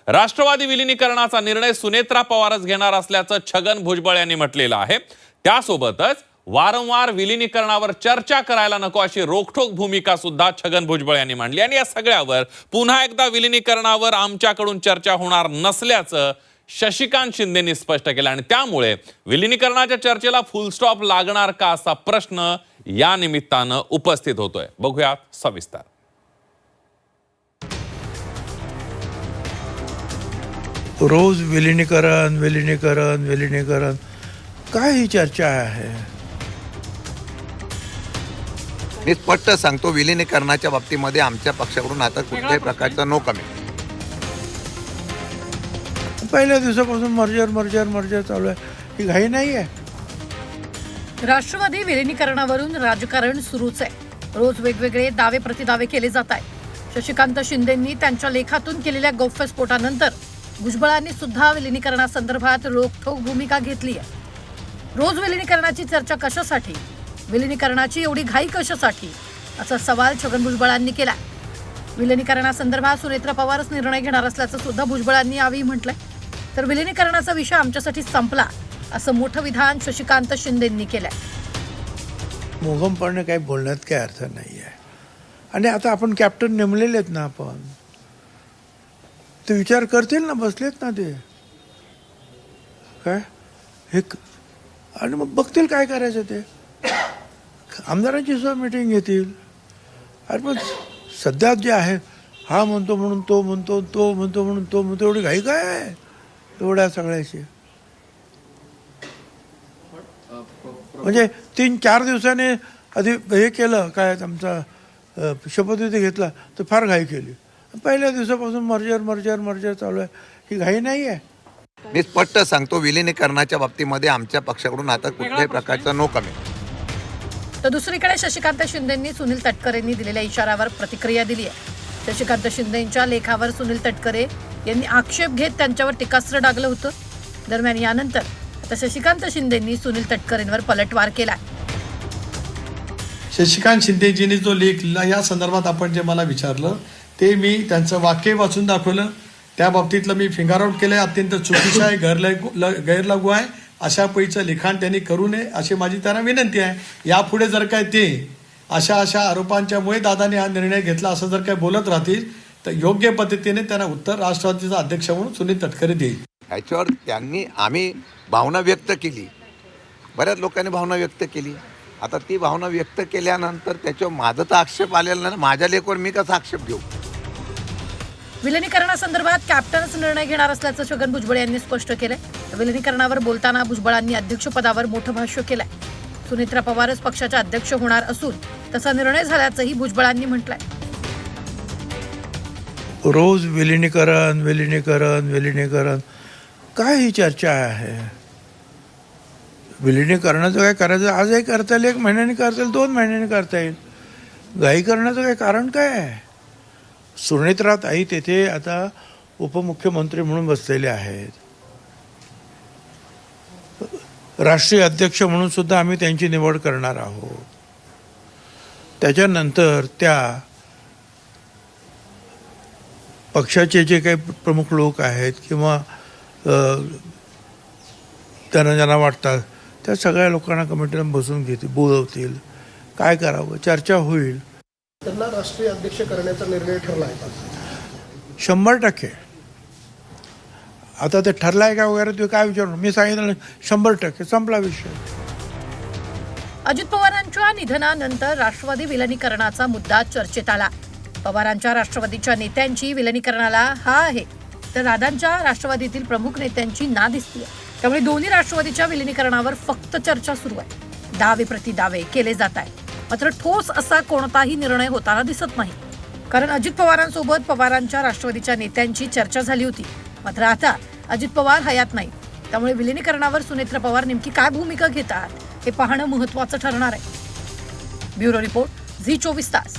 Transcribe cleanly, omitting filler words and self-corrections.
राष्ट्रवादी विलिनीकरणाचा निर्णय सुनेत्रा पवारच घेणार असल्याचं छगन भुजबळ यांनी म्हटलेलं आहे। त्यासोबतच वारंवार विलिनीकरणावर चर्चा करायला नको अशी रोखठोक भूमिका सुद्धा छगन भुजबळ यांनी मांडली आणि या सगळ्यावर पुन्हा एकदा विलिनीकरणावर आमच्याकडून चर्चा होणार नसल्याचं शशिकांत शिंदेंनी स्पष्ट केलं आणि त्यामुळे विलिनीकरणाच्या चर्चेला फुल स्टॉप लागणार का असा प्रश्न या निमित्तानं उपस्थित होतोय। बघूया सविस्तर। रोज विलिनीकरण विलिनीकरण विलिनीकरण काय ही चर्चा आहे? मी स्पष्ट सांगतो, विलिनीकरणाच्या बाबतीमध्ये आमच्या पक्षाकडून आता कुठल्याही प्रकारचा नो कमेंट। पहिल्या दिवसापासून मर्जर मर्जर मर्जर चालू आहे, ही घाई नाही आहे। राष्ट्रवादी विलिनीकरणावरून राजकारण सुरूच आहे। रोज वेगवेगळे दावे प्रतिदावे केले जात आहेत। शशिकांत शिंदेंनी त्यांच्या लेखातून केलेल्या गौप्यस्फोटानंतर भुजबळांनी सुद्धा विलिनीकरणासंदर्भात रोखठोक भूमिका घेतली आहे। रोज विलिनीकरणाची चर्चा कशासाठी, विलिनीकरणाची एवढी घाई कशासाठी असा सवाल छगन भुजबळांनी केला। विलिनीकरणासंदर्भात सुनेत्रा पवारच निर्णय घेणार असल्याचं सुद्धा भुजबळांनी यावेळी म्हटलंय। तर विलिनीकरणाचा विषय आमच्यासाठी संपला असं मोठं विधान शशिकांत शिंदेंनी केलंय। मोघमपणे काही बोलण्यात काही अर्थ नाही आहे। आणि आता आपण कॅप्टन नेमलेले आहेत ना, आपण ते विचार करतील ना, बसलेत ना ते काय हे आणि मग बघतील काय करायचं ते। आमदारांची सुद्धा मीटिंग घेतील। आणि मग सध्या जे आहे, हा म्हणतो म्हणून तो म्हणतो, तो म्हणतो म्हणून तो म्हणतो, एवढी घाई काय आहे एवढ्या सगळ्याची? म्हणजे 3-4 दिवसाने आधी हे केलं काय, आमचा शपथविधी घेतला तर फार घाई केली। पहिल्या दिवसापासून मर्जर मर्जर मर्जर चालू आहे, ही घाई नाही आहे। मी स्पष्ट सांगतो, विलिनीकरणाच्या बाबतीमध्ये आमच्या पक्षाकडून आता कुठल्याही प्रकारचा नो कमेंट। तर दुसरीकडे शशिकांत शिंदेंनी सुनील तटकरेंनी दिलेल्या इशाऱ्यावर प्रतिक्रिया दिली आहे। शशिकांत शिंदेंच्या लेखावर सुनील तटकरे यांनी आक्षेप घेत त्यांच्यावर टीकास्त्र डागलं होतं। दरम्यान यानंतर आता शशिकांत शिंदेंनी सुनील तटकरेंवर पलटवार केला। शशिकांत शिंदेजींनी जो लेख लिहिला या संदर्भात आपण जे मला विचारलं ते मी त्यांचं वाक्य वाचून दाखवलं। त्या बाबतीतलं मी फिंगर आउट केलंय, अत्यंत चुकीचं आहे, गैरलागू आहे, अशा पैचं लिखाण त्यांनी करू नये अशी माझी त्यांना विनंती आहे। यापुढे जर काय ते अशा आरोपांच्यामुळे दादाने हा निर्णय घेतला असं जर काय बोलत राहतील तर योग्य पद्धतीने त्यांना उत्तर राष्ट्रवादीचा अध्यक्ष म्हणून सुनील तटकरे देईल। ह्याच्यावर आम्ही भावना व्यक्त केली, बऱ्याच लोकांनी भावना व्यक्त केली। आता ती भावना व्यक्त केल्यानंतर त्याच्यावर माझा तर आक्षेप आलेला नाही, माझ्या लेखावर मी कसा आक्षेप घेऊ? विलिनीकरणासंदर्भात कॅप्टनच निर्णय घेणार असल्याचं छगन भुजबळ यांनी स्पष्ट केलंय। विलिनीकरणावर बोलताना भुजबळांनी अध्यक्षपदावर मोठं भाष्य केलंय। सुनेत्रा पवारच पक्षाच्या अध्यक्ष होणार असून तसा निर्णय झाल्याचंही भुजबळांनी म्हटलंय। रोज विलिनीकरण विलिनीकरण विलिनीकरण काय ही चर्चा आहे? विलिनीकरणाचं काय करायचं, आजही करता येईल, 1 महिन्याने करता येईल, 2 महिन्याने करता येईल। घाई करण्याचं काय कारण काय आहे? सुनेत्रा ताई तेथे आता उपमुख्यमंत्री म्हणून बसलेले आहेत। राष्ट्रीय अध्यक्ष म्हणून सुद्धा आम्ही त्यांची निवड करणार आहोत। त्याच्यानंतर त्या पक्षाचे जे काही प्रमुख लोक आहेत किंवा त्यांना ज्यांना वाटतात त्या सगळ्या लोकांना कमिटीला बसून घेतील, बोलवतील, काय करावं, चर्चा होईल। त्यांना राष्ट्रीय अध्यक्ष करण्याचा निर्णय ठरला आहे का? 100%। आता ते ठरलं आहे का वगैरे ते काय विचारू, मी सांगितलं 100% संपला विषय। अजित पवारांच्या निधनानंतर राष्ट्रवादी विलिनीकरणाचा मुद्दा चर्चेत आला। पवारांच्या राष्ट्रवादीच्या नेत्यांची विलिनीकरणाला हा आहे तर दादांच्या राष्ट्रवादीतील प्रमुख नेत्यांची ना दिसतीये। त्यामुळे दोन्ही राष्ट्रवादीच्या विलिनीकरणावर फक्त चर्चा सुरू आहे, दावे प्रतिदावे केले जात आहेत, मात्र ठोस असा कोणताही निर्णय होताना दिसत नाही। कारण अजित पवारांसोबत पवारांच्या राष्ट्रवादीच्या नेत्यांची चर्चा झाली होती, मात्र आता अजित पवार हयात नाही। त्यामुळे विलिनीकरणावर सुनेत्रा पवार नेमकी काय भूमिका घेतात हे पाहणं महत्त्वाचं ठरणार आहे। ब्युरो रिपोर्ट, झी 24 तास।